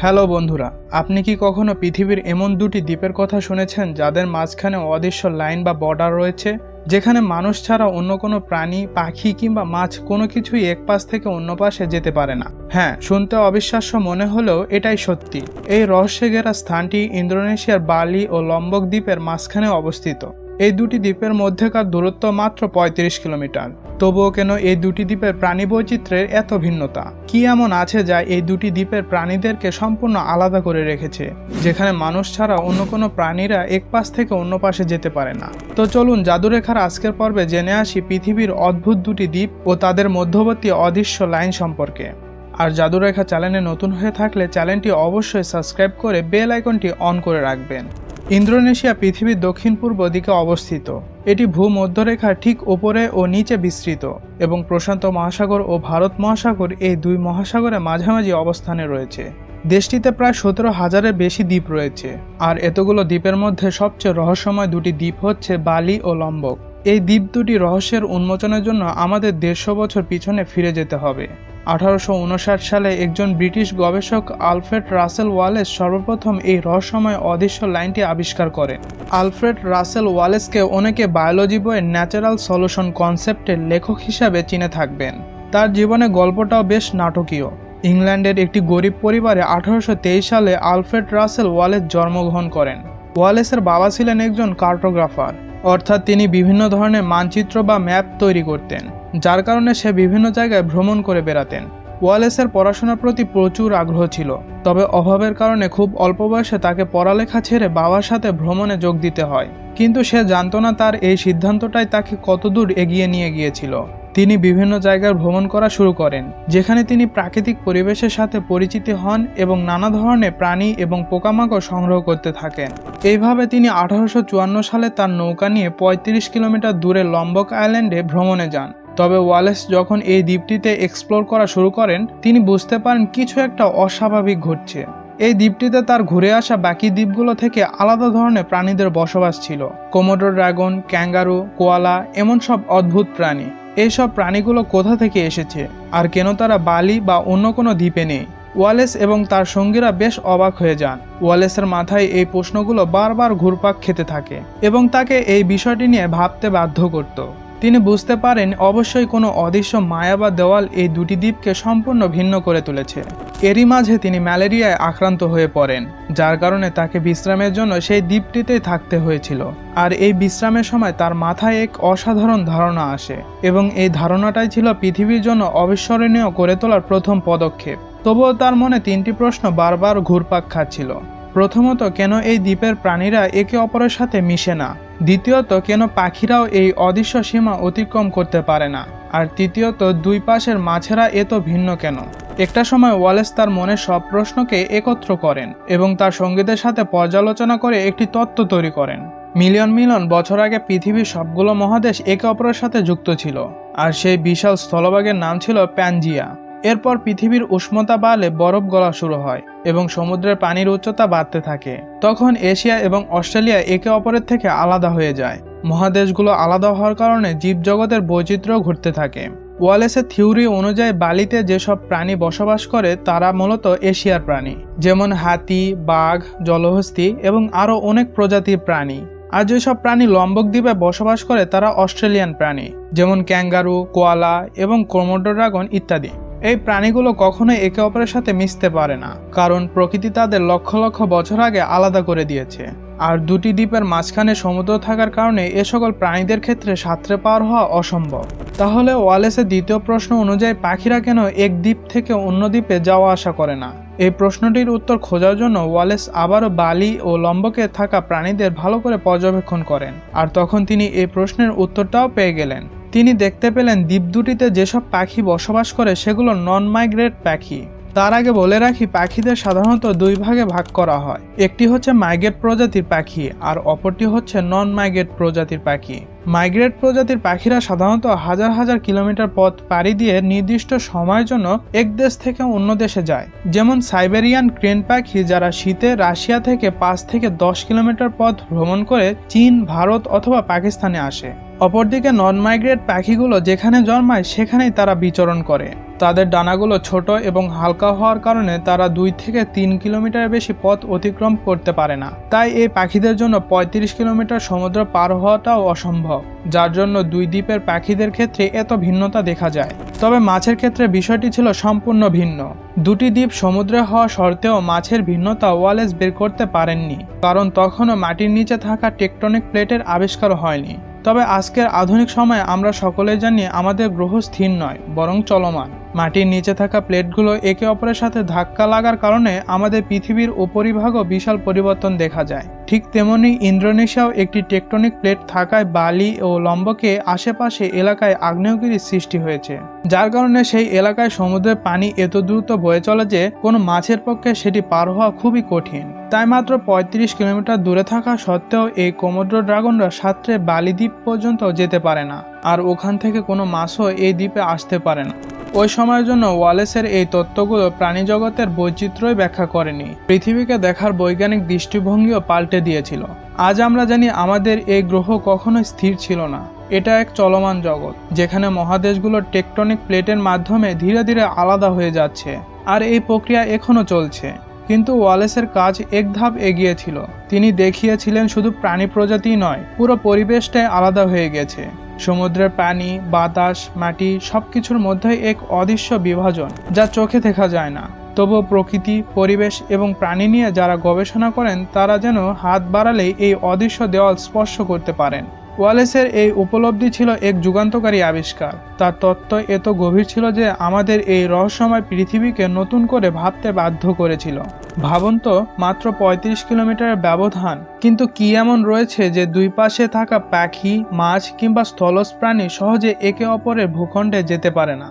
Hello বন্ধুরা, আপনি কি কখনো পৃথিবীর এমন দুটি দ্বীপের কথা শুনেছেন যাদের মাঝখানে অদৃশ্য লাইন বা বর্ডার রয়েছে, যেখানে মানুষ ছাড়া অন্য কোনো প্রাণী, পাখি কিংবা মাছ কোনো কিছুই এক পাশ থেকে অন্য পাশে যেতে পারে না? হ্যাঁ, শুনতে অবিশ্বাস্য মনে হলেও এটাই সত্যি। এই রহস্যে ঘেরা স্থানটি ইন্দোনেশিয়ার বালি ও লম্বক দ্বীপের মাঝখানে অবস্থিত। এই দুটি দ্বীপের মধ্যেকার দূরত্ব মাত্র ৩৫ কিলোমিটার। তবুও কেন এই দুটি দ্বীপের প্রাণী বৈচিত্র্যের এত ভিন্নতা? কি এমন আছে যা এই দুটি দ্বীপের প্রাণীদেরকে সম্পূর্ণ আলাদা করে রেখেছে, যেখানে মানুষ ছাড়া অন্য কোনো প্রাণীরা এক পাশ থেকে অন্য পাশে যেতে পারে না? তো চলুন জাদুরেখার আজকের পর্বে জেনে আসি পৃথিবীর অদ্ভুত দুটি দ্বীপ ও তাদের মধ্যবর্তী অদৃশ্য লাইন সম্পর্কে। আর জাদুরেখা চ্যানেলে নতুন হয়ে থাকলে চ্যানেলটি অবশ্যই সাবস্ক্রাইব করে বেল আইকনটি অন করে রাখবেন। ইন্দোনেশিয়া পৃথিবীর দক্ষিণ পূর্ব দিকে অবস্থিত। এটি ভূমধ্যরেখার ঠিক ওপরে ও নিচে বিস্তৃত এবং প্রশান্ত মহাসাগর ও ভারত মহাসাগর এই দুই মহাসাগরের মাঝামাঝি অবস্থানে রয়েছে। দেশটিতে প্রায় ১৭,০০০-এর বেশি দ্বীপ রয়েছে, আর এতগুলো দ্বীপের মধ্যে সবচেয়ে রহস্যময় দুটি দ্বীপ হচ্ছে বালি ও লম্বক। এই দ্বীপ দুটি রহস্যের উন্মোচনের জন্য আমাদের ১৫০ বছর পিছনে ফিরে যেতে হবে। ১৮৫৯ সালে একজন ব্রিটিশ গবেষক আলফ্রেড রাসেল ওয়ালেস সর্বপ্রথম এই রহস্যময় অদৃশ্য লাইনটি আবিষ্কার করেন। আলফ্রেড রাসেল ওয়ালেসকে অনেকে বায়োলজি বইয়ের ন্যাচারাল সলিউশন কনসেপ্টের লেখক হিসাবে চিনে থাকবেন। তার জীবনে গল্পটাও বেশ নাটকীয়। ইংল্যান্ডের একটি গরিব পরিবারে ১৮২৩ সালে আলফ্রেড রাসেল ওয়ালেস জন্মগ্রহণ করেন। ওয়ালেসের বাবা ছিলেন একজন কার্টোগ্রাফার, অর্থাৎ তিনি বিভিন্ন ধরনের মানচিত্র বা ম্যাপ তৈরি করতেন, যার কারণে সে বিভিন্ন জায়গায় ভ্রমণ করে বেড়াতেন। ওয়ালেসের পড়াশোনার প্রতি প্রচুর আগ্রহ ছিল, তবে অভাবের কারণে খুব অল্প বয়সে তাকে পড়ালেখা ছেড়ে বাবার সাথে ভ্রমণে যোগ দিতে হয়। কিন্তু সে জানতো না তার এই সিদ্ধান্তটাই তাকে কতদূর এগিয়ে নিয়ে গিয়েছিল। তিনি বিভিন্ন জায়গায় ভ্রমণ করা শুরু করেন, যেখানে তিনি প্রাকৃতিক পরিবেশের সাথে পরিচিত হন এবং নানা ধরনের প্রাণী এবং পোকামাকড় সংগ্রহ করতে থাকেন। এইভাবে তিনি ১৮৫৪ সালে তার নৌকা নিয়ে ৩৫ কিলোমিটার দূরে লম্বক আইল্যান্ডে ভ্রমণে যান। তবে ওয়ালেস যখন এই দ্বীপটিতে এক্সপ্লোর করা শুরু করেন, তিনি বুঝতে পারেন কিছু একটা অস্বাভাবিক ঘটছে। এই দ্বীপটিতে তার ঘুরে আসা বাকি দ্বীপগুলো থেকে আলাদা ধরনের প্রাণীদের বসবাস ছিল। কোমোডো ড্রাগন, ক্যাঙ্গারু, কোয়ালা, এমন সব অদ্ভুত প্রাণী। এইসব প্রাণীগুলো কোথা থেকে এসেছে, আর কেন তারা বালি বা অন্য কোনো দ্বীপে নেই? ওয়ালেস এবং তার সঙ্গীরা বেশ অবাক হয়ে যান। ওয়ালেসের মাথায় এই প্রশ্নগুলো বারবার ঘুরপাক খেতে থাকে এবং তাকে এই বিষয়টি নিয়ে ভাবতে বাধ্য করত। তিনি বুঝতে পারেন অবশ্যই কোনো অদৃশ্য মায়া বা দেওয়াল এই দুটি দ্বীপকে সম্পূর্ণ ভিন্ন করে তুলেছে। এরই মাঝে তিনি ম্যালেরিয়ায় আক্রান্ত হয়ে পড়েন, যার কারণে তাকে বিশ্রামের জন্য সেই দ্বীপটিতেই থাকতে হয়েছিল। আর এই বিশ্রামের সময় তার মাথায় এক অসাধারণ ধারণা আসে, এবং এই ধারণাটাই ছিল পৃথিবীর জন্য অবিস্মরণীয় করে তোলার প্রথম পদক্ষেপ। তবুও তার মনে তিনটি প্রশ্ন বারবার ঘুরপাক খাচ্ছিল। প্রথমত, কেন এই দ্বীপের প্রাণীরা একে অপরের সাথে মিশে না? দ্বিতীয়ত, কেন পাখিরাও এই অদৃশ্য সীমা অতিক্রম করতে পারে না? আর তৃতীয়ত, দুই পাশের মাছেরা এত ভিন্ন কেন? একটা সময় ওয়ালেস তার মনের সব প্রশ্নকে একত্র করেন এবং তার সঙ্গীদের সাথে পর্যালোচনা করে একটি তত্ত্ব তৈরি করেন। মিলিয়ন মিলিয়ন বছর আগে পৃথিবীর সবগুলো মহাদেশ একে অপরের সাথে যুক্ত ছিল, আর সেই বিশাল স্থলভাগের নাম ছিল প্যানজিয়া। এরপর পৃথিবীর উষ্ণতা বাড়লে বরফ গলা শুরু হয় এবং সমুদ্রের পানির উচ্চতা বাড়তে থাকে। তখন এশিয়া এবং অস্ট্রেলিয়া একে অপরের থেকে আলাদা হয়ে যায়। মহাদেশগুলো আলাদা হওয়ার কারণে জীবজগতের বৈচিত্র্য ঘটতে থাকে। ওয়ালেসের থিওরি অনুযায়ী বালিতে যেসব প্রাণী বসবাস করে তারা মূলত এশিয়ার প্রাণী, যেমন হাতি, বাঘ, জলহস্তী এবং আরও অনেক প্রজাতির প্রাণী। আর যেসব প্রাণী লম্বক দ্বীপে বসবাস করে তারা অস্ট্রেলিয়ান প্রাণী, যেমন ক্যাঙ্গারু, কোয়ালা এবং কোমোডো ড্রাগন ইত্যাদি। এই প্রাণীগুলো কখনোই একে অপরের সাথে মিশতে পারে না, কারণ প্রকৃতি তাদের লক্ষ লক্ষ বছর আগে আলাদা করে দিয়েছে। আর দুটি দ্বীপের মাঝখানে সমুদ্র থাকার কারণে এ সকল প্রাণীদের ক্ষেত্রে সাঁতরে পার হওয়া অসম্ভব। তাহলে ওয়ালেসের দ্বিতীয় প্রশ্ন অনুযায়ী পাখিরা কেন এক দ্বীপ থেকে অন্য দ্বীপে যাওয়া আসা করে না? এই প্রশ্নটির উত্তর খোঁজার জন্য ওয়ালেস আবারও বালি ও লম্বকে থাকা প্রাণীদের ভালো করে পর্যবেক্ষণ করেন, আর তখন তিনি এই প্রশ্নের উত্তরটাও পেয়ে গেলেন। তিনি দেখতে পেলেন দ্বীপ দুটিতে যেসব পাখি বসবাস করে সেগুলো নন মাইগ্রেট পাখি। তার আগে বলে রাখি, পাখিদের সাধারণত দুই ভাগে ভাগ করা হয়। একটি হচ্ছে মাইগ্রেট প্রজাতির পাখি আর অপরটি হচ্ছে নন মাইগ্রেট প্রজাতির পাখি। মাইগ্রেট প্রজাতির পাখিরা সাধারণত হাজার হাজার কিলোমিটার পথ পাড়ি দিয়ে নির্দিষ্ট সময়ের জন্য এক দেশ থেকে অন্য দেশে যায়, যেমন সাইবেরিয়ান ক্রেন পাখি, যারা শীতে রাশিয়া থেকে ৫ থেকে ১০ কিলোমিটার পথ ভ্রমণ করে চীন, ভারত অথবা পাকিস্তানে আসে। অপরদিকে নন মাইগ্রেট পাখিগুলো যেখানে জন্মায় সেখানেই তারা বিচরণ করে। তাদের ডানাগুলো ছোট এবং হালকা হওয়ার কারণে তারা 2 থেকে 3 কিলোমিটারের বেশি পথ অতিক্রম করতে পারে না। তাই এই পাখিদের জন্য 35 কিলোমিটার সমুদ্র পার হওয়াটাও অসম্ভব, যার জন্য দুই দ্বীপের পাখিদের ক্ষেত্রে এত ভিন্নতা দেখা যায়। তবে মাছের ক্ষেত্রে বিষয়টি ছিল সম্পূর্ণ ভিন্ন। দুটি দ্বীপ সমুদ্রে হওয়া সত্ত্বেও মাছের ভিন্নতা ওয়ালেস বের করতে পারেননি, কারণ তখনও মাটির নিচে থাকা টেকটনিক প্লেটের আবিষ্কার হয়নি। তবে আজকের আধুনিক সময়ে আমরা সকলেই জানি আমাদের গ্রহ স্থির নয়, বরং চলমান। মাটির নিচে থাকা প্লেটগুলো একে অপরের সাথে ধাক্কা লাগার কারণে আমাদের পৃথিবীর উপরিভাগও বিশাল পরিবর্তন দেখা যায়। ঠিক তেমনি ইন্দোনেশিয়াও একটি টেকটনিক প্লেট থাকায় বালি ও লম্বকে আশেপাশে এলাকায় আগ্নেয়গিরির সৃষ্টি হয়েছে, যার কারণে সেই এলাকায় সমুদ্রের পানি এত দ্রুত বয়ে চলে যে কোনো মাছের পক্ষে সেটি পার হওয়া খুবই কঠিন। তাই মাত্র 35 কিলোমিটার দূরে থাকা সত্ত্বেও এই কোমোড্রো ড্রাগনরা সাঁতরে বালি দ্বীপ পর্যন্ত যেতে পারে না, আর ওখান থেকে কোনো মাছও এই দ্বীপে আসতে পারে না। ওই সময়ের জন্য ওয়ালেসের এই তত্ত্বগুলো প্রাণীজগতের বৈচিত্র্যই ব্যাখ্যা করেনি, পৃথিবীকে দেখার বৈজ্ঞানিক দৃষ্টিভঙ্গিও পাল্টে দিয়েছিল। আজ আমরা জানি আমাদের এই গ্রহ কখনোই স্থির ছিল না, এটা এক চলমান জগৎ যেখানে মহাদেশগুলোর টেকটনিক প্লেটের মাধ্যমে ধীরে ধীরে আলাদা হয়ে যাচ্ছে, আর এই প্রক্রিয়া এখনো চলছে। কিন্তু ওয়ালেসের কাজ এক ধাপ এগিয়ে ছিল। তিনি দেখিয়েছিলেন শুধু প্রাণী প্রজাতি নয়, পুরো পরিবেশটাই আলাদা হয়ে গেছে। সমুদ্রের পানি, বাতাস, মাটি সবকিছুর মধ্যে এক অদৃশ্য বিভাজন, যা চোখে দেখা যায় না। তবুও প্রকৃতি, পরিবেশ এবং প্রাণী নিয়ে যারা গবেষণা করেন তারা যেন হাত বাড়ালেই এই অদৃশ্য দেওয়াল স্পর্শ করতে পারেন। ওয়ালেসের এই উপলব্ধি ছিল এক যুগান্তকারী আবিষ্কার। তার তত্ত্ব এত গভীর ছিল যে আমাদের এই রহস্যময় পৃথিবীকে নতুন করে ভাবতে বাধ্য করেছিল। ভাবুন তো, মাত্র 35 কিলোমিটারের ব্যবধান, কিন্তু কি এমন রয়েছে যে দুই পাশে থাকা পাখি, মাছ কিংবা স্থলজ প্রাণী সহজে একে অপরের ভূখণ্ডে যেতে পারে না?